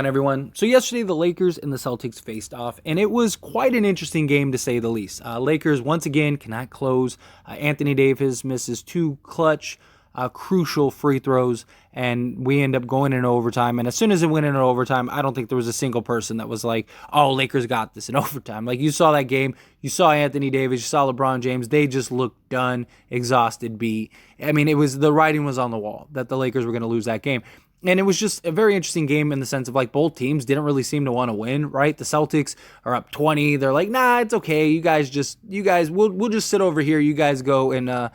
Everyone. So yesterday the Lakers and the Celtics faced off, and it was quite an interesting game to say the least. Lakers once again cannot close. Anthony Davis misses two clutch, crucial free throws, and we end up going into overtime. And as soon as it went into overtime, I don't think there was a single person that was like, "Oh, Lakers got this in overtime." Like, you saw that game, you saw Anthony Davis, you saw LeBron James. They just looked done, exhausted, beat. I mean, the writing was on the wall that the Lakers were going to lose that game. And it was just a very interesting game in the sense of, like, both teams didn't really seem to want to win, right? The Celtics are up 20. They're like, nah, it's okay. We'll just sit over here. You guys go and,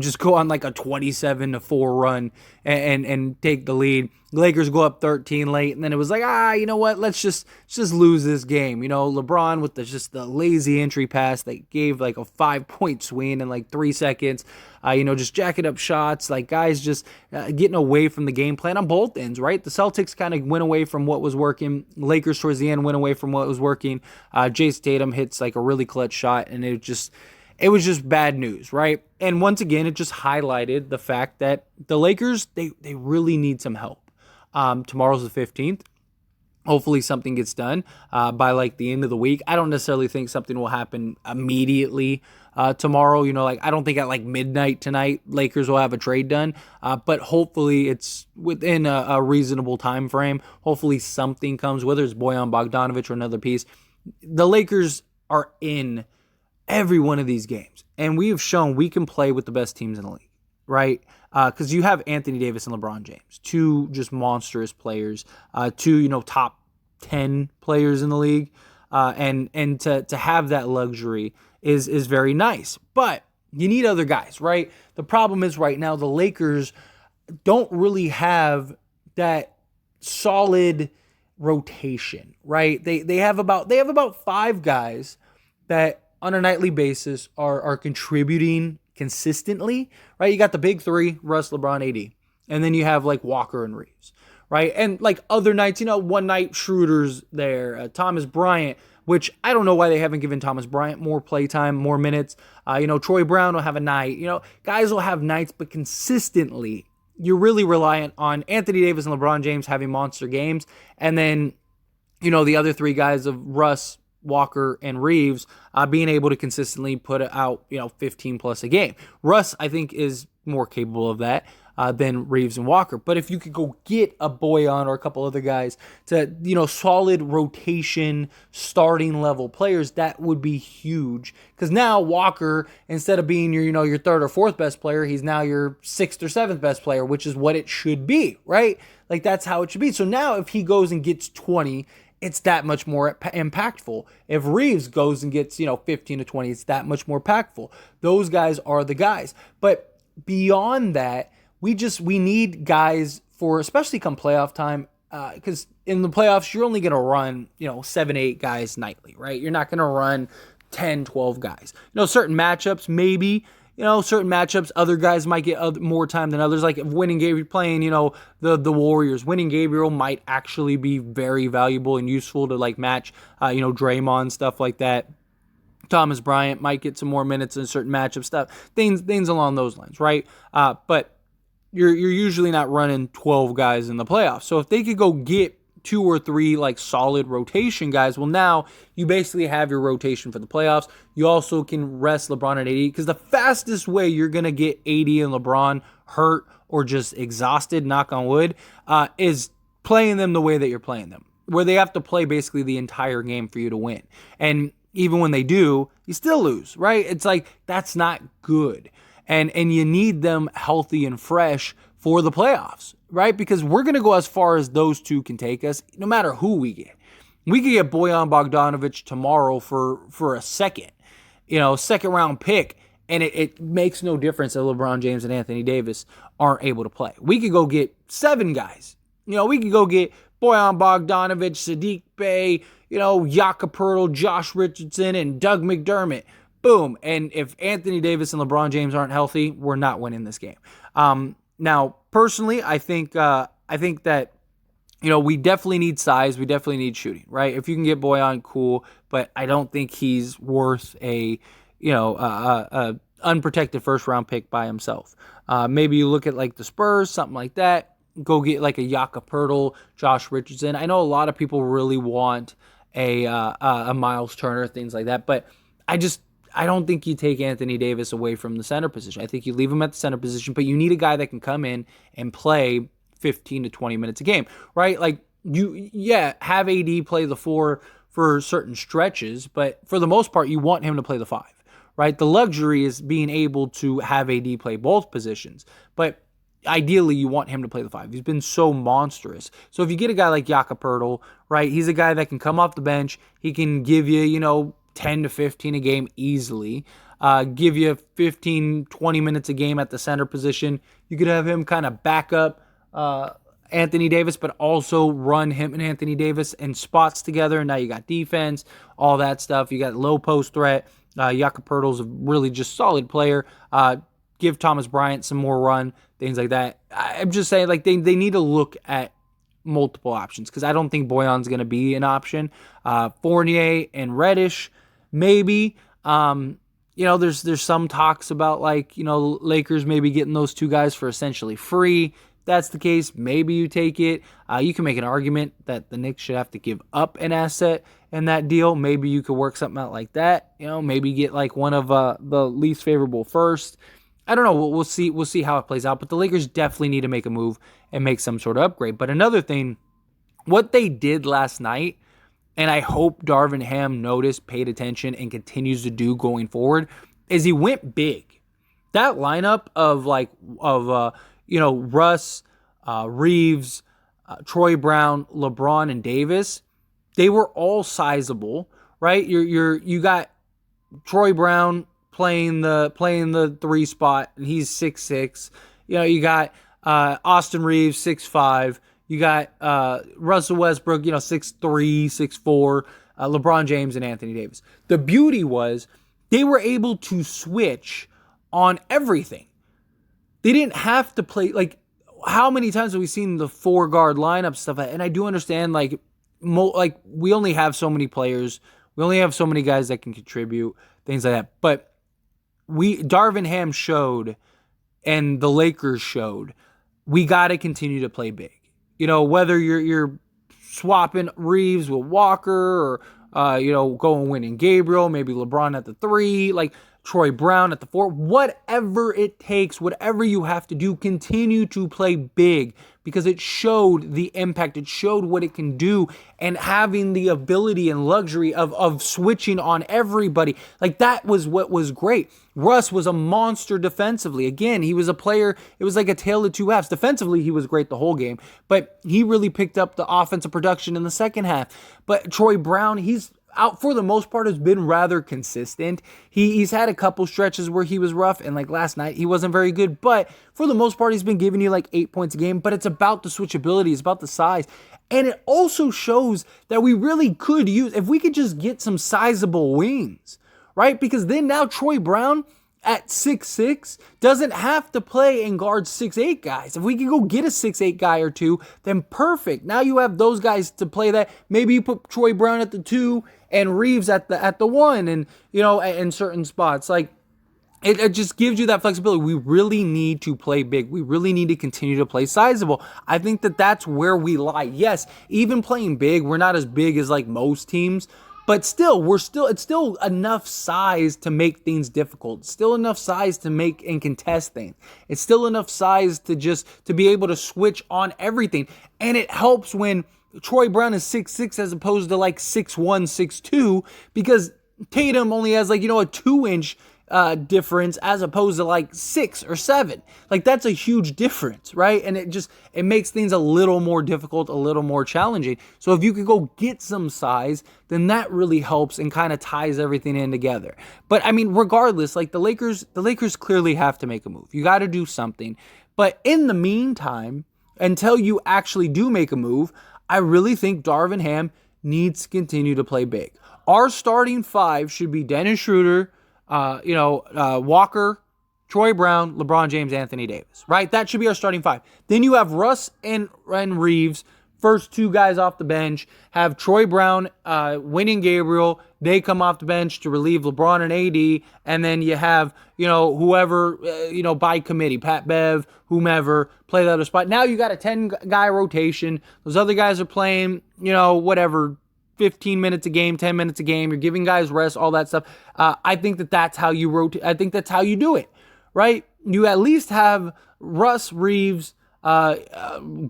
just go on like a 27-4 run and take the lead. The Lakers go up 13 late, and then it was like, you know what? Let's just lose this game. LeBron with the lazy entry pass that gave like a 5-point swing in like 3 seconds. Just jacking up shots, like guys just getting away from the game plan on both ends, right? The Celtics kind of went away from what was working. Lakers towards the end went away from what was working. Jason Tatum hits like a really clutch shot, and it was just bad news, right? And once again, it just highlighted the fact that the Lakers, they really need some help. Tomorrow's the 15th. Hopefully something gets done by like the end of the week. I don't necessarily think something will happen immediately tomorrow. I don't think at like midnight tonight Lakers will have a trade done. But hopefully it's within a reasonable time frame. Hopefully something comes, whether it's Bojan Bogdanovic or another piece. The Lakers are in every one of these games, and we have shown we can play with the best teams in the league, right? Because you have Anthony Davis and LeBron James, two just monstrous players, two top 10 players in the league, and to have that luxury is very nice. But you need other guys, right? The problem is right now the Lakers don't really have that solid rotation, right? They have about 5 guys that on a nightly basis are contributing consistently, right? You got the big 3, Russ, LeBron, AD. And then you have like Walker and Reeves, right? And like other nights, one night Schroeder's there, Thomas Bryant, which I don't know why they haven't given Thomas Bryant more playtime, more minutes. Troy Brown will have a night. Guys will have nights, but consistently, you're really reliant on Anthony Davis and LeBron James having monster games. And then, the other 3 guys of Russ, Walker, and Reeves being able to consistently put out 15 plus a game. Russ, I think, is more capable of that than Reeves and Walker. But if you could go get a Bojan or a couple other guys to solid rotation starting level players, that would be huge. Because now Walker, instead of being your 3rd or 4th best player, he's now your 6th or 7th best player, which is what it should be, right? Like, that's how it should be. So now if he goes and gets 20, it's that much more impactful. If Reeves goes and gets 15 to 20, it's that much more impactful. Those guys are the guys. But beyond that, we need guys for, especially come playoff time, because in the playoffs you're only going to run 7-8 guys nightly, right? You're not going to run 10-12 guys. Certain matchups maybe. Certain matchups, other guys might get more time than others. Like if Winning Gabriel playing, the Warriors, Winning Gabriel might actually be very valuable and useful to like match, Draymond, stuff like that. Thomas Bryant might get some more minutes in certain matchup stuff, things along those lines, right? But you're usually not running 12 guys in the playoffs. So if they could go get 2 or 3 like solid rotation guys, well, now you basically have your rotation for the playoffs. You also can rest LeBron and AD, because the fastest way you're going to get AD and LeBron hurt or just exhausted, knock on wood, is playing them the way that you're playing them, where they have to play basically the entire game for you to win. And even when they do, you still lose, right? It's like, that's not good. And you need them healthy and fresh for the playoffs, right? Because we're going to go as far as those two can take us, no matter who we get. We could get Bojan Bogdanovic tomorrow for a second round pick, and it makes no difference that LeBron James and Anthony Davis aren't able to play. We could go get 7 guys. We could go get Bojan Bogdanovic, Sadiq Bey, Jakob Poeltl, Josh Richardson, and Doug McDermott. Boom. And if Anthony Davis and LeBron James aren't healthy, we're not winning this game. Now, personally, I think that we definitely need size. We definitely need shooting, right? If you can get Bojan, cool. But I don't think he's worth a unprotected first round pick by himself. Maybe you look at like the Spurs, something like that. go get like a Jakob Josh Richardson. I know a lot of people really want a Miles Turner, things like that, but I don't think you take Anthony Davis away from the center position. I think you leave him at the center position, but you need a guy that can come in and play 15 to 20 minutes a game, right? Like have AD play the 4 for certain stretches, but for the most part, you want him to play the 5, right? The luxury is being able to have AD play both positions, but ideally you want him to play the 5. He's been so monstrous. So if you get a guy like Jakob, right, he's a guy that can come off the bench. He can give you, 10 to 15 a game easily, give you 15, 20 minutes a game at the center position. You could have him kind of back up Anthony Davis, but also run him and Anthony Davis in spots together. Now you got defense, all that stuff. You got low post threat. Jakob Poeltl's a really just solid player. Give Thomas Bryant some more run, things like that. I'm just saying, like, they need to look at multiple options because I don't think Boyan's going to be an option. Fournier and Reddish, maybe. There's some talks about, like, Lakers maybe getting those two guys for essentially free. That's the case. Maybe you take it. You can make an argument that the Knicks should have to give up an asset in that deal. Maybe you could work something out like that. Maybe get like one of the least favorable first. I don't know. We'll see. We'll see how it plays out. But the Lakers definitely need to make a move and make some sort of upgrade. But another thing, what they did last night, and I hope Darvin Ham noticed, paid attention, and continues to do going forward, is he went big. That lineup of Russ, Reeves, Troy Brown, LeBron, and Davis, they were all sizable, right? You got Troy Brown playing the 3 spot, and he's 6'6". You got Austin Reeves 6'5". You got Russell Westbrook, 6'3", 6'4", LeBron James and Anthony Davis. The beauty was they were able to switch on everything. They didn't have to play, like, how many times have we seen the 4-guard lineup stuff? And I do understand, like, we only have so many players. We only have so many guys that can contribute, things like that. But Darvin Ham showed, and the Lakers showed, we got to continue to play big. Whether you're swapping Reeves with Walker or, going winning Gabriel, maybe LeBron at the 3, like Troy Brown at the 4, whatever it takes, whatever you have to do, continue to play big because it showed the impact. It showed what it can do, and having the ability and luxury of switching on everybody. Like, that was what was great. Russ was a monster defensively. Again, he was a player. It was like a tale of two halves. Defensively, he was great the whole game, but he really picked up the offensive production in the second half. But Troy Brown, he's out for the most part, has been rather consistent. He's had a couple stretches where he was rough, and like last night, he wasn't very good, but for the most part, he's been giving you like 8 points a game. But it's about the switchability, it's about the size. And it also shows that we really could use, if we could just get some sizable wings, right? Because then now Troy Brown at 6'6" doesn't have to play and guard 6'8" guys. If we could go get a 6'8" guy or two, then perfect. Now you have those guys to play that. Maybe you put Troy Brown at the 2 and Reeves at the 1, and in certain spots. Like, it just gives you that flexibility. We really need to play big. We really need to continue to play sizable. I think that's where we lie. Yes, even playing big, we're not as big as like most teams, but still, it's still enough size to make things difficult. It's still enough size to make and contest things. It's still enough size to be able to switch on everything. And it helps when Troy Brown is 6'6" as opposed to like 6'1", 6'2", because Tatum only has like, a 2-inch difference as opposed to like 6 or 7. Like, that's a huge difference, right? And it makes things a little more difficult, a little more challenging. So if you could go get some size, then that really helps and kind of ties everything in together. But I mean, regardless, like the Lakers clearly have to make a move. You got to do something. But in the meantime, until you actually do make a move, I really think Darvin Ham needs to continue to play big. Our starting 5 should be Dennis Schroeder, Walker, Troy Brown, LeBron James, Anthony Davis, right? That should be our starting 5. Then you have Russ and Reeves first two guys off the bench, have Troy Brown, Winning Gabriel. They come off the bench to relieve LeBron and AD, and then you have, whoever, by committee, Pat Bev, whomever, play the other spot. Now you got a 10-guy rotation. Those other guys are playing, whatever, 15 minutes a game, 10 minutes a game. You're giving guys rest, all that stuff. I think that's how you rotate. I think that's how you do it, right? You at least have Russ, Reeves,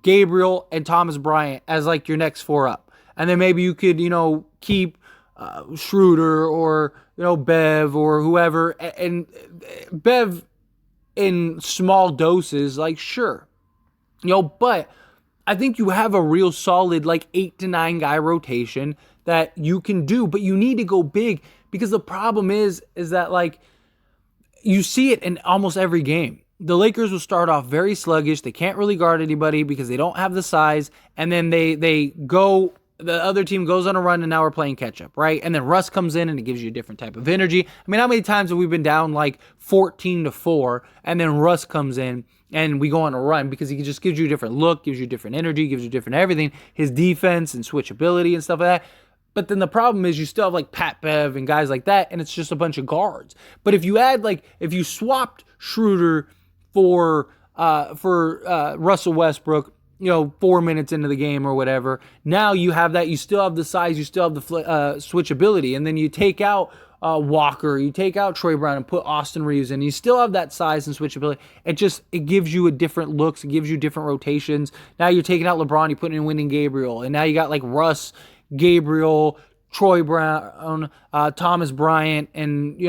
Gabriel, and Thomas Bryant as like your next four up. And then maybe you could, keep Schroeder or, Bev or whoever. And Bev in small doses, like, sure. But I think you have a real solid, like, 8 to 9 guy rotation that you can do. But you need to go big, because the problem is that, like, you see it in almost every game. The Lakers will start off very sluggish. They can't really guard anybody because they don't have the size. And then the other team goes on a run, and now we're playing catch up, right? And then Russ comes in and it gives you a different type of energy. I mean, how many times have we been down like 14-4, and then Russ comes in and we go on a run because he just gives you a different look, gives you different energy, gives you different everything, his defense and switchability and stuff like that. But then the problem is you still have like Pat Bev and guys like that, and it's just a bunch of guards. But if you swapped Schroeder for Russell Westbrook, 4 minutes into the game or whatever, now you have that. You still have the size, you still have the switchability, and then you take out Walker, you take out Troy Brown and put Austin Reeves in. You still have that size and switchability. It gives you a different looks. It gives you different rotations. Now you're taking out LeBron, you're putting in Winning Gabriel, and now you got like Russ, Gabriel, Troy Brown, Thomas Bryant, and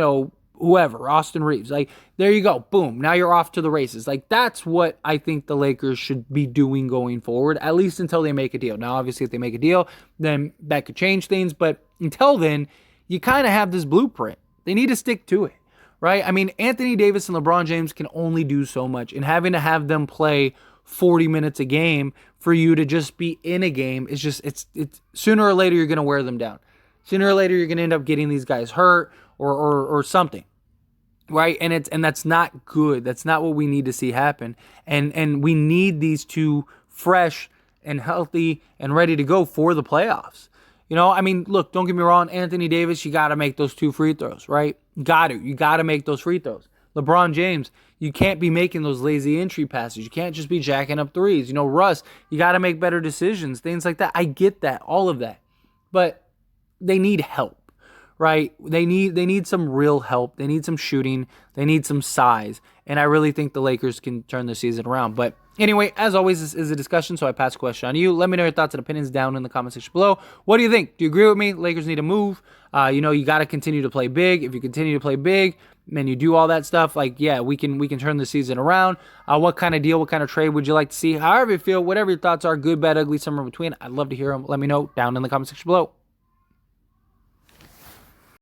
whoever, Austin Reeves. Like, there you go. Boom. Now you're off to the races. Like, that's what I think the Lakers should be doing going forward, at least until they make a deal. Now, obviously, if they make a deal, then that could change things. But until then, you kind of have this blueprint. They need to stick to it, right? I mean, Anthony Davis and LeBron James can only do so much. And having to have them play 40 minutes a game for you to just be in a game is just, it's sooner or later you're going to wear them down. Sooner or later you're going to end up getting these guys hurt or something. Right. And that's not good. That's not what we need to see happen. And we need these two fresh and healthy and ready to go for the playoffs. I mean, look, don't get me wrong. Anthony Davis, you got to make those 2 free throws, right? You got to make those free throws. LeBron James, you can't be making those lazy entry passes. You can't just be jacking up threes. Russ, you got to make better decisions, things like that. I get that, all of that. But they need help. Right? They need some real help. They need some shooting. They need some size. And I really think the Lakers can turn the season around. But anyway, as always, this is a discussion, so I pass the question on to you. Let me know your thoughts and opinions down in the comment section below. What do you think? Do you agree with me? Lakers need to move. You got to continue to play big. If you continue to play big, and you do all that stuff, like, yeah, we can turn the season around. What kind of deal, what kind of trade would you like to see? However you feel, whatever your thoughts are, good, bad, ugly, somewhere in between, I'd love to hear them. Let me know down in the comment section below.